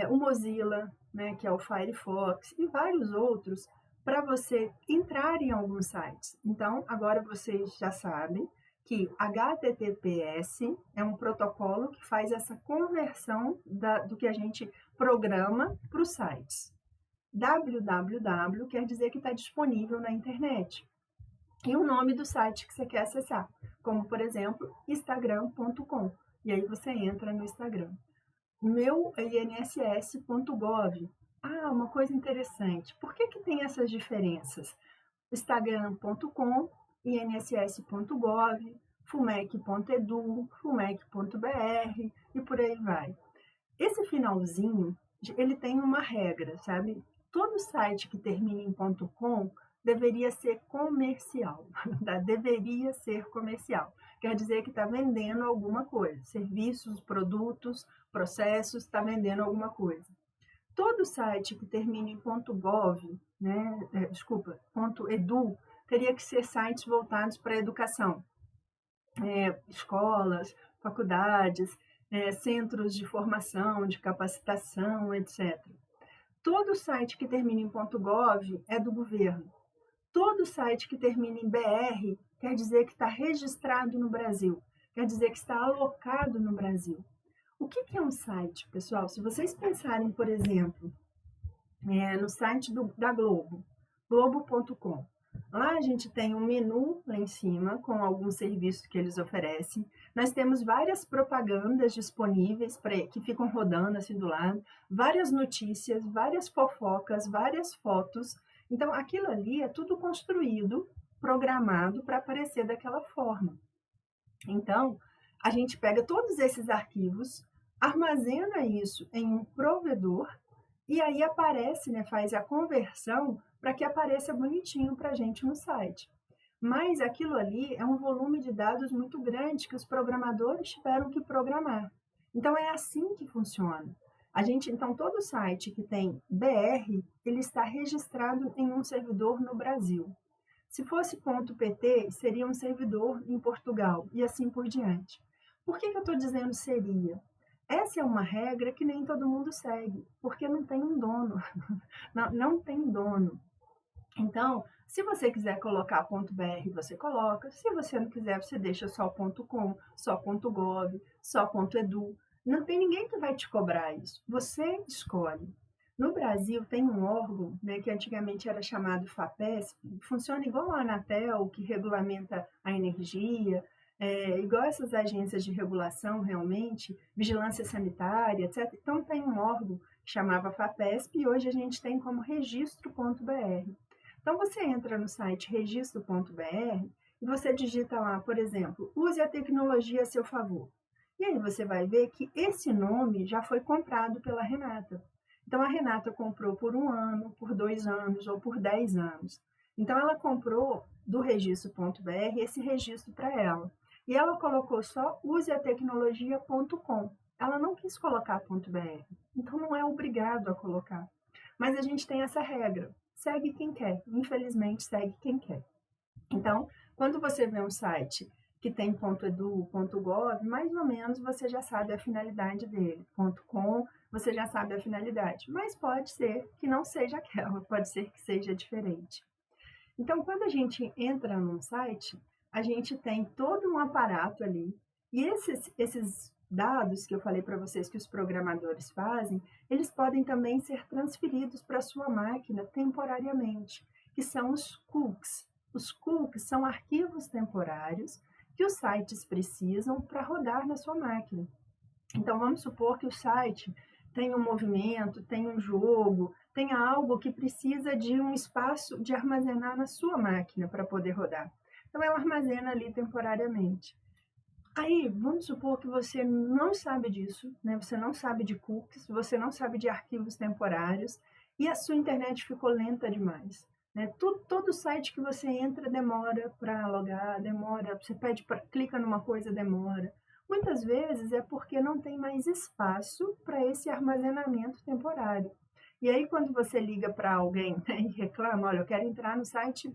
A: o Mozilla, né, que é o Firefox, e vários outros, para você entrar em alguns sites. Então, agora vocês já sabem que HTTPS é um protocolo que faz essa conversão do que a gente programa para os sites. www quer dizer que está disponível na internet. E o nome do site que você quer acessar, como, por exemplo, instagram.com. E aí você entra no Instagram. Meu inss.gov. Ah, uma coisa interessante. Por que tem essas diferenças? Instagram.com, inss.gov, fumec.edu, fumec.br e por aí vai. Esse finalzinho, ele tem uma regra, sabe? Todo site que termina em .com deveria ser comercial, tá? Deveria ser comercial. Quer dizer que está vendendo alguma coisa, serviços, produtos, processos, está vendendo alguma coisa. Todo site que termine em .gov, né, .edu, teria que ser sites voltados para a educação. Escolas, faculdades, centros de formação, de capacitação, etc. Todo site que termine em .gov é do governo. Todo site que termine em BR quer dizer que está registrado no Brasil, quer dizer que está alocado no Brasil. O que é um site, pessoal? Se vocês pensarem, por exemplo, no site da Globo, globo.com, lá a gente tem um menu lá em cima com alguns serviços que eles oferecem. Nós temos várias propagandas disponíveis que ficam rodando assim do lado, várias notícias, várias fofocas, várias fotos. Então, aquilo ali é tudo construído, programado para aparecer daquela forma. Então, a gente pega todos esses arquivos, armazena isso em um provedor e aí aparece, né, faz a conversão para que apareça bonitinho para a gente no site. Mas aquilo ali é um volume de dados muito grande que os programadores tiveram que programar. Então, é assim que funciona. Então, todo site que tem BR, ele está registrado em um servidor no Brasil. Se fosse .pt, seria um servidor em Portugal e assim por diante. Por que eu estou dizendo seria? Essa é uma regra que nem todo mundo segue, porque não tem um dono. Não tem dono. Então, se você quiser colocar .br, você coloca. Se você não quiser, você deixa só .com, só .gov, só .edu. Não tem ninguém que vai te cobrar isso. Você escolhe. No Brasil, tem um órgão, né, que antigamente era chamado FAPESP, funciona igual a Anatel, que regulamenta a energia, igual essas agências de regulação, realmente, vigilância sanitária, etc. Então, tem um órgão que chamava FAPESP e hoje a gente tem como registro.br. Então, você entra no site registro.br e você digita lá, por exemplo, use a tecnologia a seu favor. E aí você vai ver que esse nome já foi comprado pela Renata. Então, a Renata comprou por 1 ano, por 2 anos ou por 10 anos. Então, ela comprou do registro.br esse registro para ela. E ela colocou só useatecnologia.com. Ela não quis colocar .br. Então, não é obrigado a colocar. Mas a gente tem essa regra. Segue quem quer. Infelizmente, segue quem quer. Então, quando você vê um site que tem .edu, .gov, mais ou menos você já sabe a finalidade dele. .com, você já sabe a finalidade. Mas pode ser que não seja aquela, pode ser que seja diferente. Então, quando a gente entra num site, a gente tem todo um aparato ali. E esses dados que eu falei para vocês que os programadores fazem, eles podem também ser transferidos para a sua máquina temporariamente, que são os cookies. Os cookies são arquivos temporários que os sites precisam para rodar na sua máquina. Então, vamos supor que o site tem um movimento, tem um jogo, tem algo que precisa de um espaço de armazenar na sua máquina para poder rodar. Então, ela armazena ali temporariamente. Aí, vamos supor que você não sabe disso, né? Você não sabe de cookies, você não sabe de arquivos temporários e a sua internet ficou lenta demais. Né? Todo site que você entra demora para logar, demora, você clica numa coisa, demora. Muitas vezes é porque não tem mais espaço para esse armazenamento temporário. E aí, quando você liga para alguém, né, e reclama, olha, eu quero entrar no site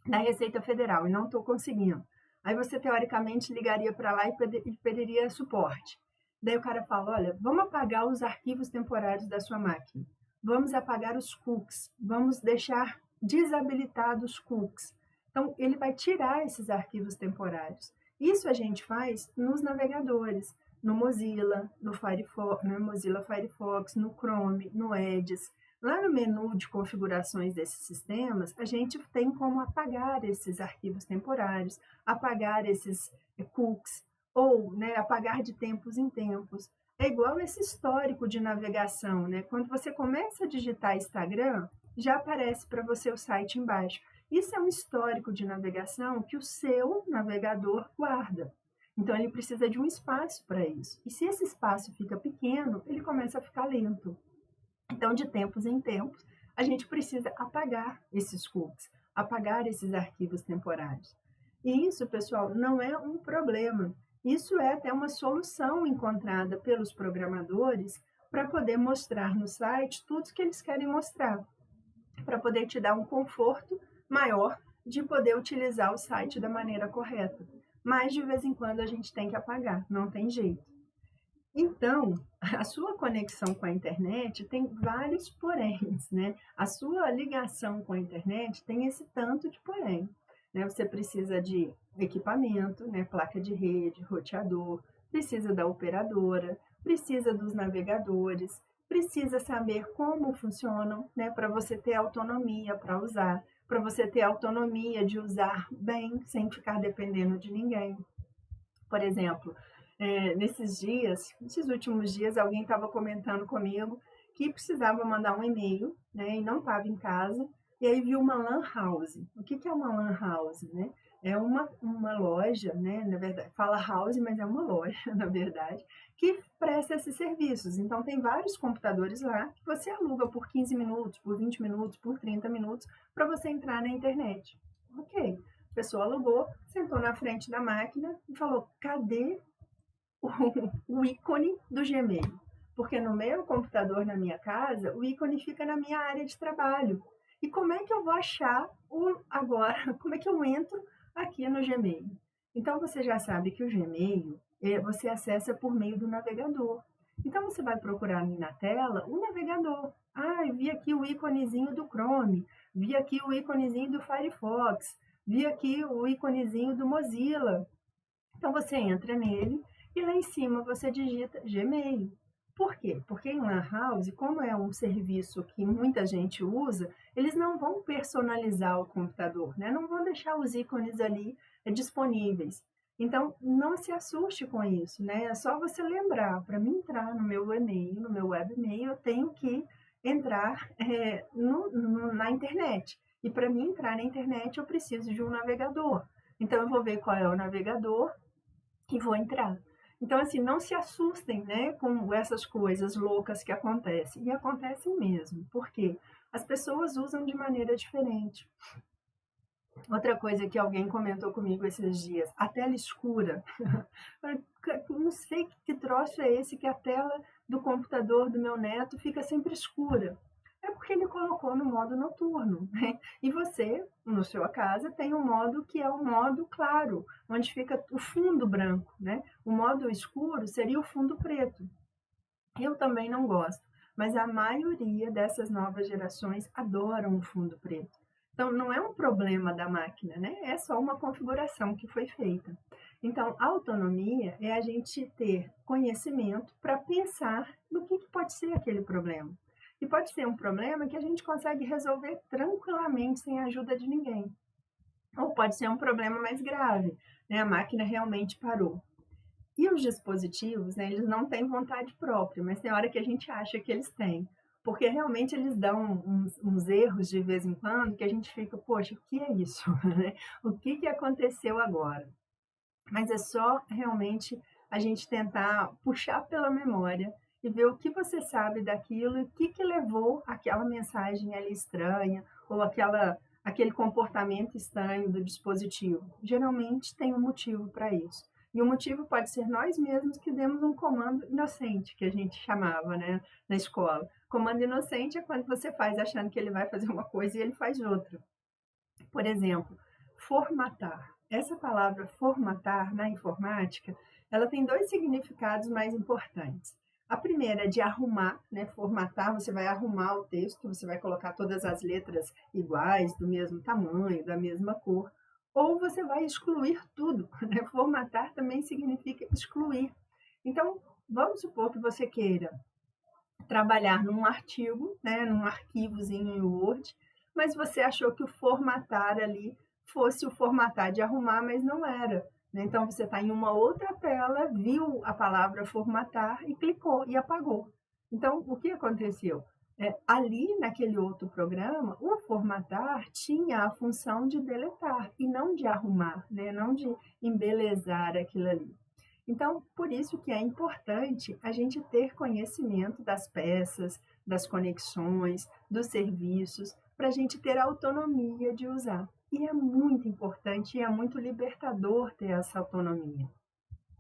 A: da Receita Federal e não estou conseguindo. Aí você, teoricamente, ligaria para lá e pediria suporte. Daí o cara fala, olha, vamos apagar os arquivos temporários da sua máquina. Vamos apagar os cookies. Vamos deixar desabilitados os cookies. Então, ele vai tirar esses arquivos temporários. Isso a gente faz nos navegadores, no Mozilla, no Firefox, no Mozilla Firefox, no Chrome, no Edge. Lá no menu de configurações desses sistemas, a gente tem como apagar esses arquivos temporários, apagar esses cookies, ou, né, apagar de tempos em tempos. É igual esse histórico de navegação, né? Quando você começa a digitar Instagram, já aparece para você o site embaixo. Isso é um histórico de navegação que o seu navegador guarda. Então, ele precisa de um espaço para isso. E se esse espaço fica pequeno, ele começa a ficar lento. Então, de tempos em tempos, a gente precisa apagar esses cookies, apagar esses arquivos temporários. E isso, pessoal, não é um problema. Isso é até uma solução encontrada pelos programadores para poder mostrar no site tudo que eles querem mostrar, para poder te dar um conforto maior de poder utilizar o site da maneira correta. Mas de vez em quando a gente tem que apagar, não tem jeito. Então, a sua conexão com a internet tem vários poréns, né? A sua ligação com a internet tem esse tanto de porém, né? Você precisa de equipamento, né? Placa de rede, roteador, precisa da operadora, precisa dos navegadores, precisa saber como funcionam, né? Para você ter autonomia para usar, para você ter autonomia de usar bem, sem ficar dependendo de ninguém. Por exemplo, nesses últimos dias, alguém estava comentando comigo que precisava mandar um e-mail, né, e não estava em casa, e aí viu uma lan house. O que é uma lan house, né? É uma loja, né, na verdade, fala house, mas é uma loja, na verdade, que presta esses serviços. Então, tem vários computadores lá que você aluga por 15 minutos, por 20 minutos, por 30 minutos, para você entrar na internet. Ok. A pessoa alugou, sentou na frente da máquina e falou: cadê o ícone do Gmail? Porque no meu computador, na minha casa, o ícone fica na minha área de trabalho. E como é que eu vou achar agora? Como é que eu entro aqui no Gmail? Então você já sabe que o Gmail você acessa por meio do navegador. Então você vai procurar ali na tela o navegador. Ah, eu vi aqui o íconezinho do Chrome, vi aqui o íconezinho do Firefox, vi aqui o íconezinho do Mozilla. Então você entra nele e lá em cima você digita Gmail. Por quê? Porque em Lan House, como é um serviço que muita gente usa, eles não vão personalizar o computador, né? Não vão deixar os ícones ali disponíveis. Então, não se assuste com isso, né? É só você lembrar, para mim entrar no meu e-mail, no meu web e-mail, eu tenho que entrar na internet. E para mim entrar na internet, eu preciso de um navegador. Então, eu vou ver qual é o navegador e vou entrar. Então, assim, não se assustem, né, com essas coisas loucas que acontecem. E acontecem mesmo. Por quê? As pessoas usam de maneira diferente. Outra coisa que alguém comentou comigo esses dias, a tela escura. Não sei que troço é esse que a tela do computador do meu neto fica sempre escura. É porque ele colocou no modo noturno, né? E você, na sua casa, tem um modo que é o modo claro, onde fica o fundo branco, né? O modo escuro seria o fundo preto. Eu também não gosto, mas a maioria dessas novas gerações adoram o fundo preto. Então, não é um problema da máquina, né? É só uma configuração que foi feita. Então, a autonomia é a gente ter conhecimento para pensar no que pode ser aquele problema. E pode ser um problema que a gente consegue resolver tranquilamente, sem a ajuda de ninguém. Ou pode ser um problema mais grave, né? A máquina realmente parou. E os dispositivos, né, eles não têm vontade própria, mas tem hora que a gente acha que eles têm. Porque realmente eles dão uns erros de vez em quando que a gente fica, poxa, o que é isso? O que aconteceu agora? Mas é só realmente a gente tentar puxar pela memória e ver o que você sabe daquilo e o que levou aquela mensagem ali estranha ou aquele comportamento estranho do dispositivo. Geralmente tem um motivo para isso. E o motivo pode ser nós mesmos que demos um comando inocente, que a gente chamava, né, na escola. Comando inocente é quando você faz achando que ele vai fazer uma coisa e ele faz outra. Por exemplo, formatar. Essa palavra formatar na informática, ela tem dois significados mais importantes. A primeira é de arrumar, né? Formatar, você vai arrumar o texto, você vai colocar todas as letras iguais, do mesmo tamanho, da mesma cor. ou você vai excluir tudo, né? Formatar também significa excluir. Então, vamos supor que você queira trabalhar num artigo, né, num arquivozinho em Word, mas você achou que o formatar ali fosse o formatar de arrumar, mas não era, né? Então você está em uma outra tela, viu a palavra formatar e clicou e apagou. Então, o que aconteceu? Ali naquele outro programa, o formatar tinha a função de deletar e não de arrumar, né? Não de embelezar aquilo ali. Então, por isso que é importante a gente ter conhecimento das peças, das conexões, dos serviços, para a gente ter autonomia de usar. E é muito importante e é muito libertador ter essa autonomia.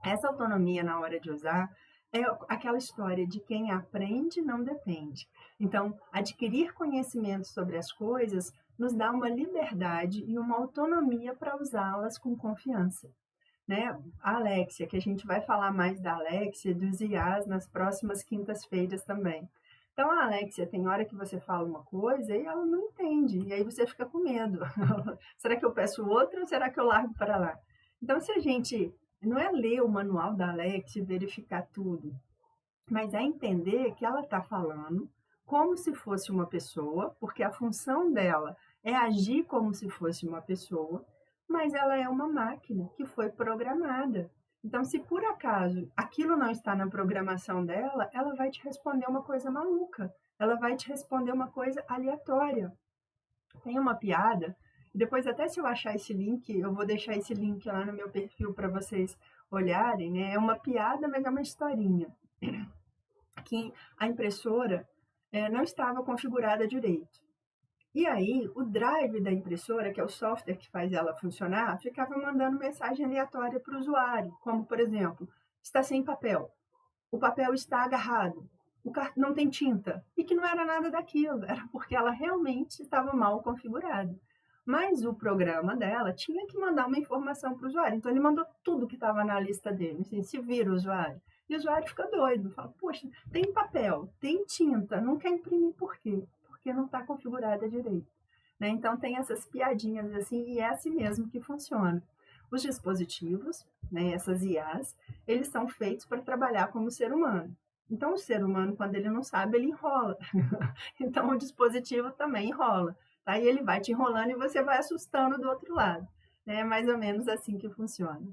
A: Essa autonomia na hora de usar é aquela história de quem aprende não depende. Então, adquirir conhecimento sobre as coisas nos dá uma liberdade e uma autonomia para usá-las com confiança, né? A Alexia, que a gente vai falar mais da Alexia e dos IAs nas próximas quintas-feiras também. Então, a Alexia, tem hora que você fala uma coisa e ela não entende, e aí você fica com medo. Será que eu peço outra ou será que eu largo para lá? Então, se a gente não é ler o manual da Alexia e verificar tudo, mas é entender que ela está falando como se fosse uma pessoa, porque a função dela é agir como se fosse uma pessoa, mas ela é uma máquina que foi programada. Então, se por acaso aquilo não está na programação dela, ela vai te responder uma coisa maluca, ela vai te responder uma coisa aleatória. Tem uma piada, e depois até se eu achar esse link, eu vou deixar esse link lá no meu perfil para vocês olharem, né? É uma piada, mas é uma historinha. Que a impressora não estava configurada direito. E aí, o drive da impressora, que é o software que faz ela funcionar, ficava mandando mensagem aleatória para o usuário, como, por exemplo, está sem papel, o papel está agarrado, não tem tinta, e que não era nada daquilo, era porque ela realmente estava mal configurada. Mas o programa dela tinha que mandar uma informação para o usuário, então ele mandou tudo que estava na lista dele, assim, se vira o usuário. E o usuário fica doido, fala, poxa, tem papel, tem tinta, não quer imprimir por quê? Porque não está configurada direito, né? Então tem essas piadinhas assim, e é assim mesmo que funciona. Os dispositivos, né, essas IAs, eles são feitos para trabalhar como ser humano. Então o ser humano, quando ele não sabe, ele enrola. Então o dispositivo também enrola, tá? E ele vai te enrolando e você vai assustando do outro lado, né? É mais ou menos assim que funciona.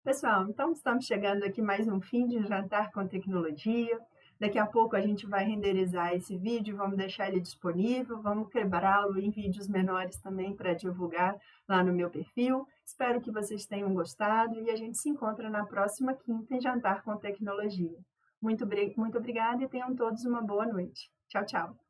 A: Pessoal, então estamos chegando aqui mais um fim de Jantar com Tecnologia. Daqui a pouco a gente vai renderizar esse vídeo, vamos deixar ele disponível, vamos quebrá-lo em vídeos menores também para divulgar lá no meu perfil. Espero que vocês tenham gostado e a gente se encontra na próxima quinta em Jantar com Tecnologia. Muito obrigada e tenham todos uma boa noite. Tchau, tchau.